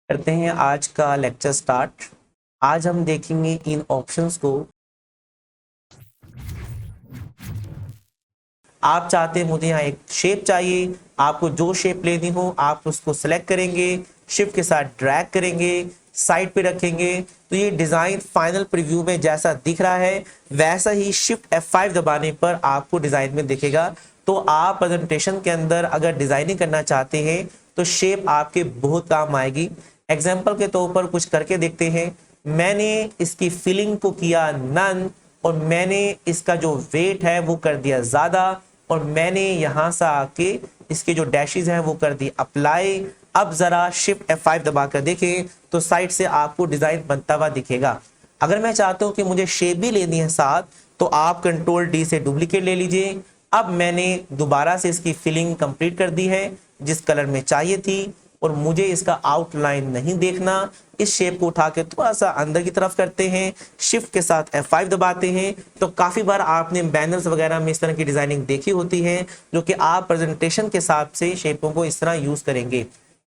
करते हैं आज का लेक्चर स्टार्ट। आज हम देखेंगे इन ऑप्शंस को। आप चाहते हैं मुझे यहाँ एक शेप चाहिए, आपको जो शेप लेनी हो आप उसको सेलेक्ट करेंगे, शिफ्ट के साथ ड्रैग करेंगे, साइड पे रखेंगे तो ये डिजाइन फाइनल प्रीव्यू में जैसा दिख रहा है वैसा ही शिफ्ट F5 दबाने पर आपको डिजाइन में दिखेगा। तो आप प्रेजेंटेशन के अंदर अगर डिजाइनिंग करना चाहते हैं तो शेप आपके बहुत काम आएगी। एग्जाम्पल के तौर पर कुछ करके देखते हैं। मैंने इसकी फिलिंग को किया नन और मैंने इसका जो वेट है वो कर दिया ज्यादा और मैंने यहां से आके इसके जो डैशेस हैं वो कर दी अप्लाई। अब जरा शिफ्ट F5 दबाकर देखें तो साइड से आपको डिजाइन बनता हुआ दिखेगा। अगर मैं चाहता हूं कि मुझे शेप भी लेनी है साथ तो आप कंट्रोल D से डुप्लीकेट ले लीजिए। अब मैंने दोबारा से इसकी फिलिंग कंप्लीट कर दी है जिस कलर में चाहिए थी और मुझे इसका आउटलाइन नहीं देखना। इस शेप को उठा के थोड़ा सा अंदर की तरफ करते हैं, शिफ्ट के साथ F5 दबाते हैं तो काफी बार आपने बैनर्स वगैरह में इस तरह की डिजाइनिंग देखी होती है जो कि आप प्रेजेंटेशन के हिसाब से शेपों को इस तरह यूज करेंगे।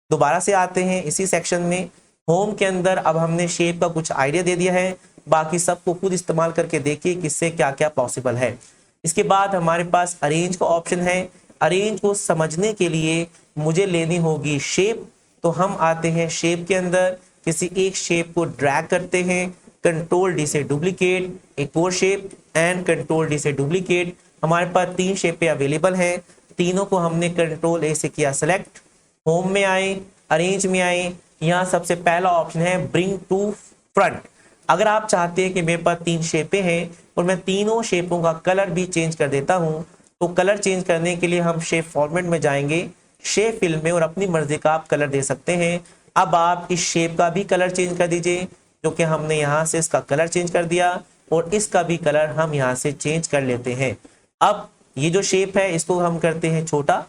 दोबारा से आते हैं इसी सेक्शन में। होम के अंदर अब हमने शेप का कुछ आइडिया दे दिया है, बाकी सबको खुद इस्तेमाल करके देखिए किससे क्या क्या पॉसिबल है। इसके बाद हमारे पास अरेंज का ऑप्शन है। अरेंज को समझने के लिए मुझे लेनी होगी शेप, तो हम आते हैं शेप के अंदर, किसी एक शेप को ड्रैग करते हैं, कंट्रोल D से डुप्लीकेट, एक और शेप एंड कंट्रोल D से डुप्लीकेट। हमारे पास 3 शेपें अवेलेबल हैं, तीनों को हमने कंट्रोल A से किया सेलेक्ट। होम में आए, अरेंज में आए, यहाँ सबसे पहला ऑप्शन है ब्रिंग टू फ्रंट। अगर आप चाहते हैं कि मेरे पास 3 शेपें हैं और मैं तीनों शेपों का कलर भी चेंज कर देता हूं तो कलर चेंज करने के लिए हम शेप फॉर्मेट में जाएंगे, शेप फिल में, और अपनी मर्जी का आप कलर दे सकते हैं। अब आप इस शेप का भी कलर चेंज कर दीजिए, जो कि हमने यहाँ से इसका कलर चेंज कर दिया और इसका भी कलर हम यहाँ से चेंज कर लेते हैं। अब ये जो शेप है इसको हम करते हैं छोटा,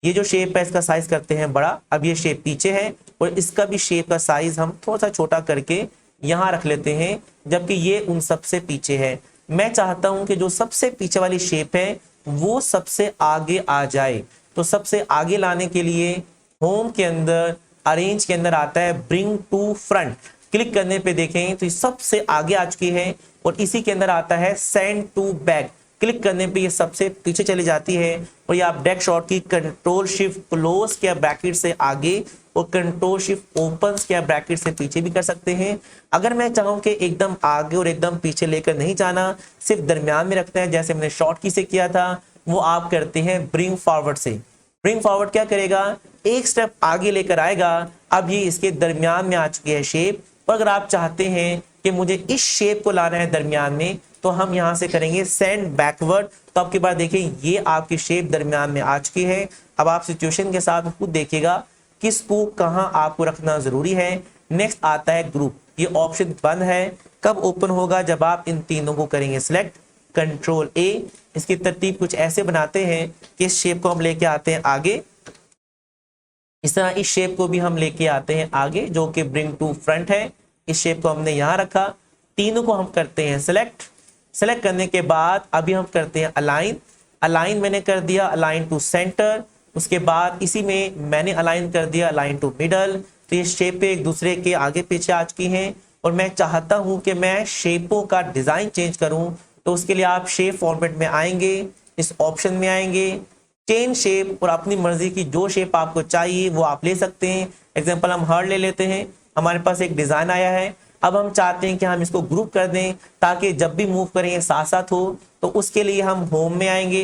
ये जो शेप है इसका साइज करते हैं बड़ा। अब ये शेप पीछे है और इसका भी शेप का साइज हम थोड़ा सा छोटा करके यहाँ रख लेते हैं, जबकि ये उन सबसे पीछे है। मैं चाहता हूं कि जो सबसे पीछे वाली शेप है वो सबसे आगे आ जाए, तो सबसे आगे लाने के लिए होम के अंदर, अरेंज के अंदर आता है ब्रिंग टू फ्रंट। क्लिक करने पे देखें तो ये सबसे आगे आ चुकी है और इसी के अंदर आता है सेंड टू बैक। क्लिक करने पे ये सबसे पीछे चली जाती है और ये आप डेक शॉट की कंट्रोल शिफ्ट क्लोज किया ब्रैकेट से आगे और कंट्रोल शिफ्ट ओपन किया ब्रैकेट से पीछे भी कर सकते हैं। अगर मैं चाहूं कि एकदम आगे और एकदम पीछे लेकर नहीं जाना, सिर्फ दरमियान में रखते हैं जैसे मैंने शॉर्ट की से किया था, वो आप करते हैं ब्रिंग फॉरवर्ड से। ब्रिंग फॉरवर्ड क्या करेगा, एक स्टेप आगे लेकर आएगा। अब ये इसके दरमियान में आ चुकी है शेप, और अगर आप चाहते हैं कि मुझे इस शेप को लाना है दरमियान में तो हम यहां से करेंगे सेंड बैकवर्ड। तो आपके बाद देखिए ये आपकी शेप दरमियान में आ चुकी है। अब आप सिचुएशन के साथ खुद देखिएगा किसको कहां आपको रखना जरूरी है। नेक्स्ट आता है ग्रुप, ये ऑप्शन बंद है, कब ओपन होगा, जब आप इन तीनों को करेंगे सिलेक्ट, कंट्रोल A। इसकी तरतीब कुछ ऐसे बनाते हैं कि इस शेप को हम लेके आते हैं आगे, इस तरह इस शेप को भी हम लेके आते हैं आगे जो कि ब्रिंग टू फ्रंट है। इस शेप को हमने यहां रखा, तीनों को हम करते हैं सिलेक्ट। सेलेक्ट करने के बाद अभी हम करते हैं अलाइन। अलाइन मैंने कर दिया अलाइन टू सेंटर, उसके बाद इसी में मैंने अलाइन कर दिया अलाइन टू मिडल। तो ये शेप एक दूसरे के आगे पीछे आ चुकी हैं और मैं चाहता हूं कि मैं शेपों का डिजाइन चेंज करूं, तो उसके लिए आप शेप फॉर्मेट में आएंगे, इस ऑप्शन में आएंगे, चेंज शेप, और अपनी मर्जी की जो शेप आपको चाहिए वो आप ले सकते हैं। एग्जांपल हम हार्ट ले लेते हैं, हमारे पास एक डिजाइन आया है। अब हम चाहते हैं कि हम इसको ग्रुप कर दें ताकि जब भी मूव करें साथ साथ हो, तो उसके लिए हम होम में आएंगे।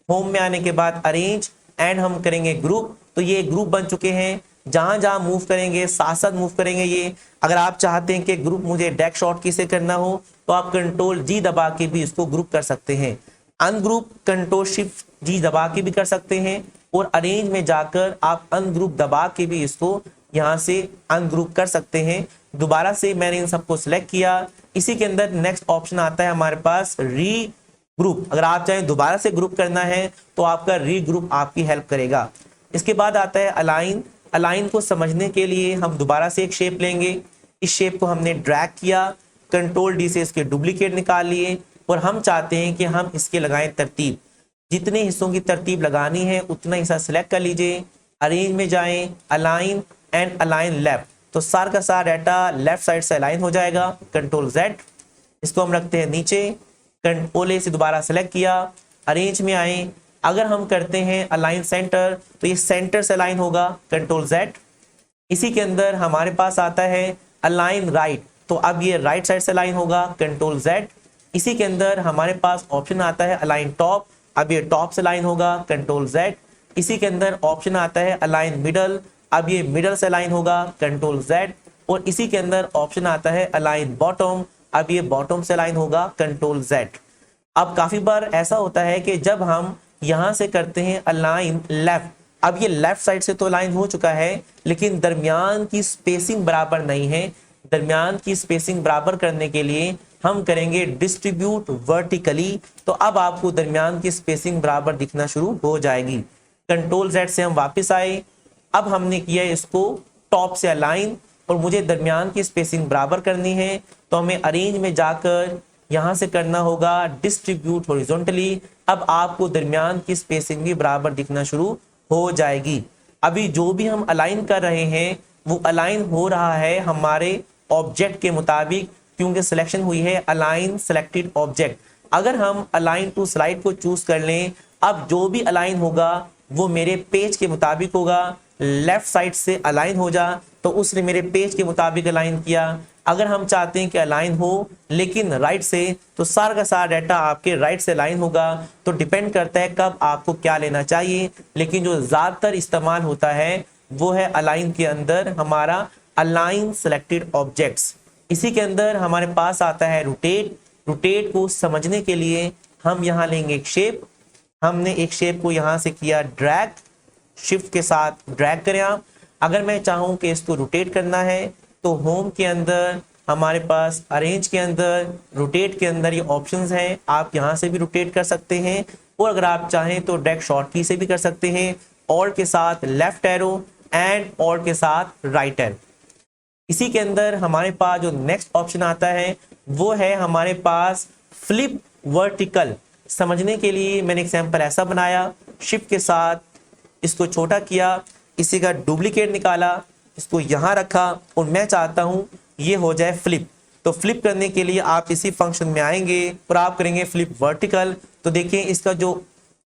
होम में आने के बाद अरेंज एंड हम करेंगे ग्रुप। तो ये ग्रुप बन चुके हैं, जहां जहां मूव करेंगे साथ साथ मूव करेंगे ये। अगर आप चाहते हैं कि ग्रुप मुझे डेक शॉर्ट की से करना हो तो आप कंट्रोल G दबा के भी इसको ग्रुप कर सकते हैं। अनग्रुप कंट्रोल शिफ्ट G दबा के भी कर सकते हैं और अरेंज में जाकर आप अनग्रुप दबा के भी इसको यहां से अनग्रुप कर सकते हैं। दोबारा से मैंने इन सबको सिलेक्ट किया। इसी के अंदर नेक्स्ट ऑप्शन आता है हमारे पास री ग्रुप। अगर आप चाहें दोबारा से ग्रुप करना है तो आपका री ग्रुप आपकी हेल्प करेगा। इसके बाद आता है अलाइन। अलाइन को समझने के लिए हम दोबारा से एक शेप लेंगे, इस शेप को हमने ड्रैग किया, कंट्रोल D से इसके डुप्लीकेट निकाल लिए और हम चाहते हैं कि हम इसके लगाएं तरतीब। जितने हिस्सों की तरतीब लगानी है उतना हिस्सा सिलेक्ट कर लीजिए, अरेंज में जाएं, अलाइन एंड अलाइन लेफ्ट। तो सारा का सारा डाटा लेफ्ट साइड से अलाइन हो जाएगा। कंट्रोल Z, इसको हम रखते हैं नीचे, कंट्रोल A से दोबारा सेलेक्ट किया, अरेंज में आए। अगर हम करते हैं अलाइन सेंटर तो ये सेंटर से अलाइन होगा, कंट्रोल Z। इसी के अंदर हमारे पास आता है अलाइन राइट, तो अब ये राइट साइड से अलाइन होगा, कंट्रोल Z। इसी के अंदर हमारे पास ऑप्शन आता है अलाइन टॉप, अब ये टॉप से अलाइन होगा, कंट्रोल Z। इसी के अंदर ऑप्शन आता है अलाइन मिडल, अब ये मिडल से अलाइन होगा, कंट्रोल Z। और इसी के अंदर ऑप्शन आता है अलाइन बॉटम, अब ये बॉटम से अलाइन होगा, कंट्रोल Z। अब काफी बार ऐसा होता है कि जब हम यहां से करते हैं अलाइन लेफ्ट, अब ये लेफ्ट साइड से तो अलाइन हो चुका है लेकिन दरमियान की स्पेसिंग बराबर नहीं है। दरमियान की स्पेसिंग बराबर करने के लिए हम करेंगे डिस्ट्रीब्यूट वर्टिकली, तो अब आपको दरमियान की स्पेसिंग बराबर दिखना शुरू हो जाएगी। कंट्रोल Z से हम वापस आए, अब हमने किया इसको टॉप से अलाइन और मुझे दरमियान की स्पेसिंग बराबर करनी है, तो हमें अरेंज में जाकर यहां से करना होगा डिस्ट्रीब्यूट हॉरिजॉन्टली। अब आपको दरमियान की स्पेसिंग भी बराबर दिखना शुरू हो जाएगी। अभी जो भी हम अलाइन कर रहे हैं वो अलाइन हो रहा है हमारे ऑब्जेक्ट के मुताबिक, क्योंकि सिलेक्शन हुई है अलाइन सेलेक्टेड ऑब्जेक्ट। अगर हम अलाइन टू स्लाइड को चूज कर लें, अब जो भी अलाइन होगा वो मेरे पेज के मुताबिक होगा। लेफ्ट साइड से अलाइन हो जा तो उसने मेरे पेज के मुताबिक अलाइन किया। अगर हम चाहते हैं कि अलाइन हो लेकिन राइट से, तो सारा का सारा डाटा आपके राइट से अलाइन होगा। तो डिपेंड करता है कब आपको क्या लेना चाहिए, लेकिन जो ज्यादातर इस्तेमाल होता है वो है अलाइन के अंदर हमारा अलाइन सेलेक्टेड ऑब्जेक्ट्स। इसी के अंदर हमारे पास आता है रोटेट। रोटेट को समझने के लिए हम यहाँ लेंगे एक शेप, हमने एक शेप को यहाँ से किया ड्रैग, शिफ्ट के साथ ड्रैग करें आप। अगर मैं चाहूँ कि इसको रोटेट करना है तो होम के अंदर हमारे पास अरेंज के अंदर रोटेट के अंदर ये ऑप्शंस हैं, आप यहाँ से भी रोटेट कर सकते हैं और अगर आप चाहें तो डायरेक्ट शॉर्ट की से भी कर सकते हैं, ऑल्ट के साथ लेफ्ट एरो एंड ऑल्ट के साथ राइट एरो। इसी के अंदर हमारे पास जो नेक्स्ट ऑप्शन आता है वो है हमारे पास फ्लिप वर्टिकल। समझने के लिए मैंने एग्जाम्पल ऐसा बनाया, शिफ्ट के साथ इसको छोटा किया, इसी का डुप्लीकेट निकाला, इसको यहाँ रखा और मैं चाहता हूँ ये हो जाए फ्लिप। तो फ्लिप करने के लिए आप इसी फंक्शन में आएंगे और आप करेंगे फ्लिप वर्टिकल। तो देखिए इसका जो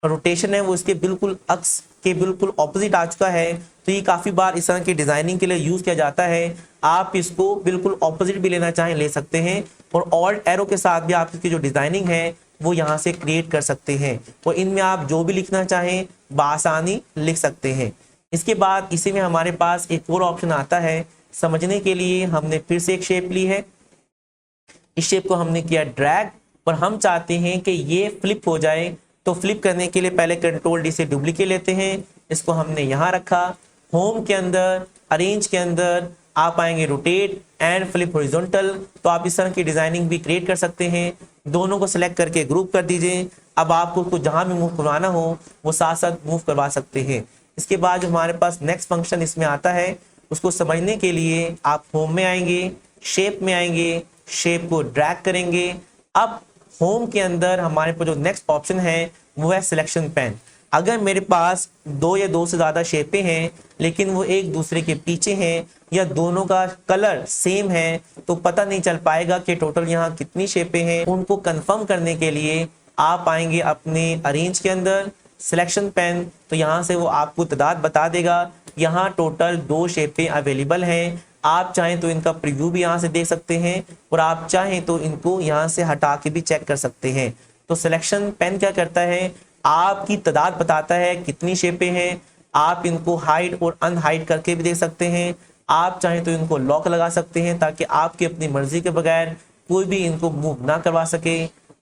रोटेशन है वो इसके बिल्कुल अक्स के बिल्कुल ऑपोजिट आ चुका है। तो ये काफ़ी बार इस तरह की डिज़ाइनिंग के लिए यूज़ किया जाता है। आप इसको बिल्कुल ऑपोजिट भी लेना चाहें ले सकते हैं और ऑल्ट एरो के साथ भी आप इसकी जो डिज़ाइनिंग है वो यहाँ से क्रिएट कर सकते हैं और इनमें आप जो भी लिखना चाहें बआसानी लिख सकते हैं। इसके बाद इसी में हमारे पास एक और ऑप्शन आता है। समझने के लिए हमने फिर से एक शेप ली है, इस शेप को हमने किया ड्रैग और हम चाहते हैं कि ये फ्लिप हो जाए। तो फ्लिप करने के लिए पहले कंट्रोल डी से डुप्लीकेट लेते हैं, इसको हमने यहाँ रखा। होम के अंदर अरेंज के अंदर आप आएंगे रोटेट एंड फ्लिप हॉरिजॉन्टल। तो आप इस तरह की डिजाइनिंग भी क्रिएट कर सकते हैं। दोनों को सिलेक्ट करके ग्रुप कर दीजिए। अब आपको उसको जहां भी मूव करवाना हो वो साथ साथ मूव करवा सकते हैं। इसके बाद जो हमारे पास नेक्स्ट फंक्शन इसमें आता है उसको समझने के लिए आप होम में आएंगे, शेप में आएंगे, शेप को ड्रैग करेंगे। अब होम के अंदर हमारे पास जो नेक्स्ट ऑप्शन है वो है सिलेक्शन पेन। अगर मेरे पास दो या दो से ज़्यादा शेपें हैं लेकिन वो एक दूसरे के पीछे हैं या दोनों का कलर सेम है तो पता नहीं चल पाएगा कि टोटल यहाँ कितनी शेपें हैं। उनको कंफर्म करने के लिए आप आएंगे अपने अरेंज के अंदर, सिलेक्शन पेन, तो यहाँ से वो आपको तादाद बता देगा। यहाँ टोटल 2 शेपें अवेलेबल हैं। आप चाहें तो इनका प्रीव्यू भी यहाँ से देख सकते हैं और आप चाहें तो इनको यहाँ से हटा के भी चेक कर सकते हैं। तो सिलेक्शन पेन क्या करता है, आपकी तादाद बताता है कितनी शेपें हैं। आप इनको हाइड और अनहाइड करके भी देख सकते हैं। आप चाहें तो इनको लॉक लगा सकते हैं ताकि आपकी अपनी मर्जी के बगैर कोई भी इनको मूव ना करवा सके।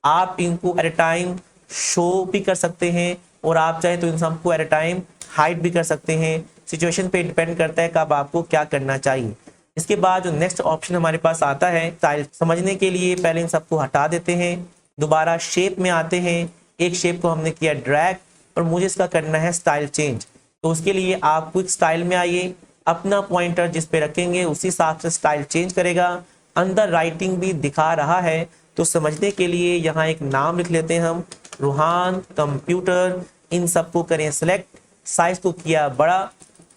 आप इनको एट ए टाइम शो भी कर सकते हैं और आप चाहें तो इन सबको एट ए टाइम हाइड भी कर सकते हैं। सिचुएशन पे डिपेंड करता है कब आपको क्या करना चाहिए। इसके बाद जो नेक्स्ट ऑप्शन हमारे पास आता है स्टाइल। समझने के लिए पहले इन सबको हटा देते हैं, दोबारा शेप में आते हैं। एक शेप को हमने किया ड्रैग और मुझे इसका करना है स्टाइल चेंज। तो उसके लिए आप क्विक स्टाइल में आइए, अपना पॉइंटर जिस पे रखेंगे उसी हिसाब से स्टाइल चेंज करेगा। अंदर राइटिंग भी दिखा रहा है तो समझने के लिए यहाँ एक नाम लिख लेते हैं हम, रूहान कंप्यूटर। इन सबको करें सेलेक्ट, साइज को किया बड़ा।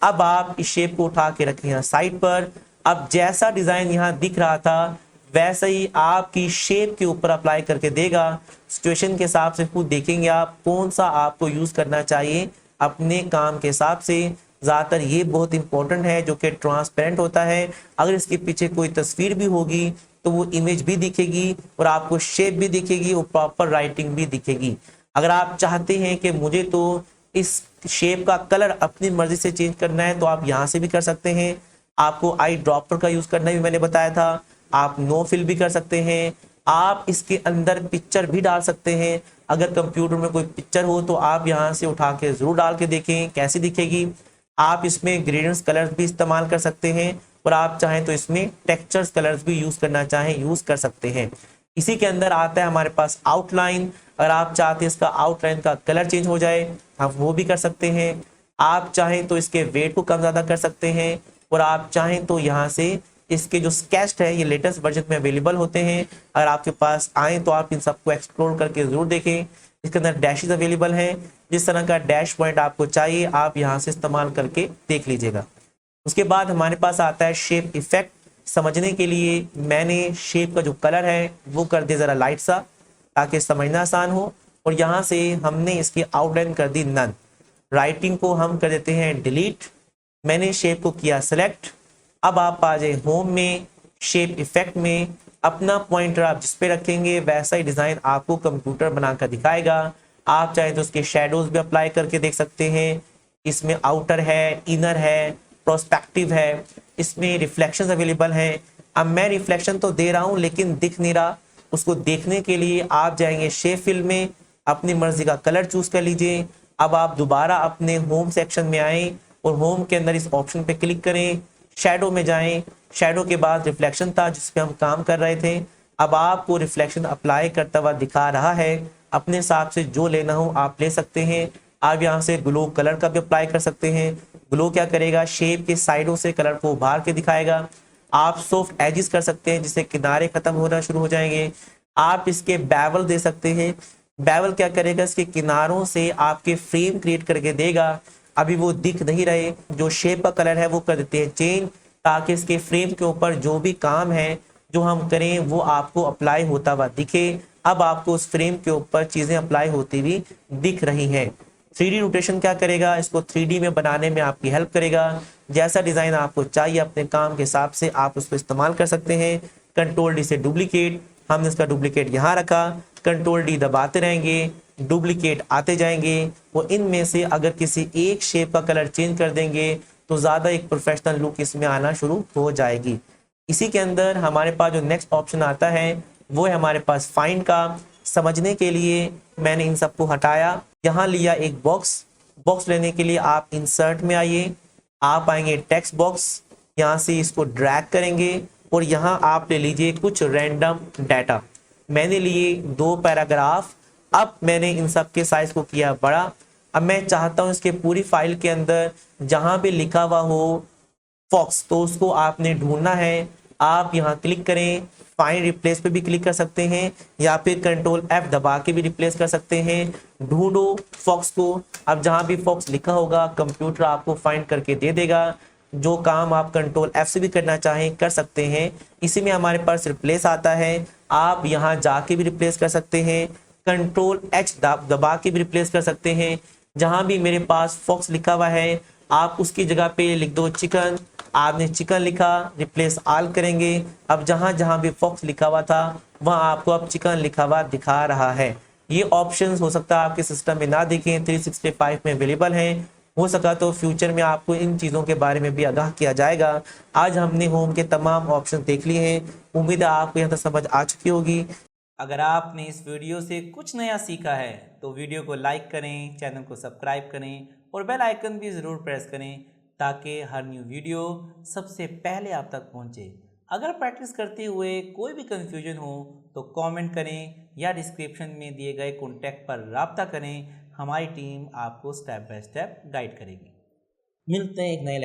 अब आप इस शेप को उठा के रखें यहाँ साइड पर। अब जैसा डिजाइन यहाँ दिख रहा था वैसा ही आपकी शेप के ऊपर अप्लाई करके देगा। सिचुएशन के हिसाब से खुद देखेंगे आप कौन सा आपको यूज करना चाहिए अपने काम के हिसाब से। ज्यादातर ये बहुत इंपॉर्टेंट है जो कि ट्रांसपेरेंट होता है। अगर इसके पीछे कोई तस्वीर भी होगी तो वो इमेज भी दिखेगी और आपको शेप भी दिखेगी और प्रॉपर राइटिंग भी दिखेगी। अगर आप चाहते हैं कि मुझे तो इस शेप का कलर अपनी मर्जी से चेंज करना है तो आप यहाँ से भी कर सकते हैं। आपको आई ड्रॉपर का यूज करना भी मैंने बताया था। आप नो फिल भी कर सकते हैं। आप इसके अंदर पिक्चर भी डाल सकते हैं। अगर कंप्यूटर में कोई पिक्चर हो तो आप यहाँ से उठा के जरूर डाल के देखें कैसी दिखेगी। आप इसमें ग्रेडियंट्स कलर्स भी इस्तेमाल कर सकते हैं और आप चाहें तो इसमें टेक्सचर्स कलर्स भी यूज करना चाहें यूज कर सकते हैं। इसी के अंदर आता है हमारे पास आउटलाइन। अगर आप चाहते हैं इसका आउटलाइन का कलर चेंज हो जाए आप वो भी कर सकते हैं। आप चाहें तो इसके वेट को कम ज़्यादा कर सकते हैं और आप चाहें तो यहाँ से इसके जो स्केच्ड है ये लेटेस्ट वर्जन में अवेलेबल होते हैं। अगर आपके पास आए तो आप इन सबको एक्सप्लोर करके जरूर देखें। इसके अंदर डैशेस अवेलेबल हैं। जिस तरह का डैश पॉइंट आपको चाहिए आप यहाँ से इस्तेमाल करके देख लीजिएगा। उसके बाद हमारे पास आता है शेप इफेक्ट। समझने के लिए मैंने शेप का जो कलर है वो कर दिया ज़रा लाइट सा ताकि समझना आसान हो। और यहाँ से हमने इसकी आउटलाइन कर दी नन। राइटिंग को हम कर देते हैं डिलीट। मैंने शेप को किया सेलेक्ट। अब आप आ जाए होम में, शेप इफेक्ट में अपना पॉइंटर आप जिस पे रखेंगे वैसा ही डिज़ाइन आपको कंप्यूटर बनाकर दिखाएगा। आप चाहे तो उसके शेडोज भी अप्लाई करके देख सकते हैं। इसमें आउटर है, इनर है, प्रोस्पेक्टिव है, इसमें रिफ्लेक्शंस अवेलेबल हैं। अब मैं रिफ्लेक्शन तो दे रहा हूँ लेकिन दिख नहीं रहा। उसको देखने के लिए आप जाएंगे शेप फिल में, अपनी मर्जी का कलर चूज कर लीजिए। अब आप दोबारा अपने होम सेक्शन में आए और होम के अंदर इस ऑप्शन पे क्लिक करें, शैडो में जाएं। शैडो के बाद रिफ्लेक्शन था जिस पे हम काम कर रहे थे। अब आपको रिफ्लेक्शन अप्लाई करता हुआ दिखा रहा है। अपने हिसाब से जो लेना हो आप ले सकते हैं। आप यहाँ से ग्लो कलर का भी अप्लाई कर सकते हैं। ग्लो क्या करेगा, शेप के साइडों से कलर को उभार के दिखाएगा। आप सॉफ्ट एजिस कर सकते हैं जिससे किनारे खत्म होना शुरू हो जाएंगे। आप इसके बैवल दे सकते हैं। बैवल क्या करेगा, इसके किनारों से आपके फ्रेम क्रिएट करके देगा। अभी वो दिख नहीं रहे, जो शेप का कलर है वो कर देते हैं चेंज ताकि इसके फ्रेम के ऊपर जो भी काम है जो हम करें वो आपको अप्लाई होता हुआ दिखे। अब आपको उस फ्रेम के ऊपर चीजें अप्लाई होती हुई दिख रही हैं। 3D रोटेशन क्या करेगा, इसको 3D में बनाने में आपकी हेल्प करेगा। जैसा डिजाइन आपको चाहिए अपने काम के हिसाब से आप उसको इस्तेमाल कर सकते हैं। कंट्रोल डी से डुप्लीकेट, हमने इसका डुप्लीकेट यहाँ रखा। कंट्रोल डी दबाते रहेंगे, डुप्लीकेट आते जाएंगे। वो इनमें से अगर किसी एक शेप का कलर चेंज कर देंगे तो ज़्यादा एक प्रोफेशनल लुक इसमें आना शुरू हो जाएगी। इसी के अंदर हमारे पास जो नेक्स्ट ऑप्शन आता है वो है हमारे पास फाइंड का। समझने के लिए मैंने इन सबको हटाया, यहाँ लिया एक बॉक्स। बॉक्स लेने के लिए आप इंसर्ट में आइए, आप आएंगे टेक्स्ट बॉक्स, यहाँ से इसको ड्रैग करेंगे और यहाँ आप ले लीजिए कुछ रैंडम डाटा। मैंने लिए 2 पैराग्राफ। अब मैंने इन सब के साइज को किया बड़ा। अब मैं चाहता हूँ इसके पूरी फाइल के अंदर जहाँ पे लिखा हुआ हो फॉक्स तो उसको आपने ढूंढना है। आप यहाँ क्लिक करें, फाइंड रिप्लेस पे भी क्लिक कर सकते हैं या फिर कंट्रोल F दबा के भी रिप्लेस कर सकते हैं। ढूंढो फॉक्स को। अब जहाँ भी फॉक्स लिखा होगा कंप्यूटर आपको फाइंड करके दे देगा। जो काम आप कंट्रोल F से भी करना चाहें कर सकते हैं। इसी में हमारे पास रिप्लेस आता है, आप यहाँ जाके भी रिप्लेस कर सकते हैं। कंट्रोल H दबा के भी रिप्लेस कर सकते हैं। जहाँ भी मेरे पास फॉक्स लिखा हुआ है आप उसकी जगह पे लिख दो चिकन। आपने चिकन लिखा, रिप्लेस आल करेंगे। अब जहां जहां भी फॉक्स लिखा हुआ था वहां आपको अब चिकन लिखा हुआ दिखा रहा है। ये ऑप्शंस हो सकता है आपके सिस्टम में ना दिखें, 365 में अवेलेबल हैं। हो सका तो फ्यूचर में आपको इन चीज़ों के बारे में भी आगाह किया जाएगा। आज हमने होम के तमाम ऑप्शन देख लिए हैं। उम्मीद है आपको यहाँ तक समझ आ चुकी होगी। अगर आपने इस वीडियो से कुछ नया सीखा है तो वीडियो को लाइक करें, चैनल को सब्सक्राइब करें और बेल आइकन भी ज़रूर प्रेस करें ताकि हर न्यू वीडियो सबसे पहले आप तक पहुंचे। अगर प्रैक्टिस करते हुए कोई भी कन्फ्यूजन हो तो कमेंट करें या डिस्क्रिप्शन में दिए गए कॉन्टैक्ट पर राब्ता करें। हमारी टीम आपको स्टेप बाय स्टेप गाइड करेगी। मिलते हैं एक नए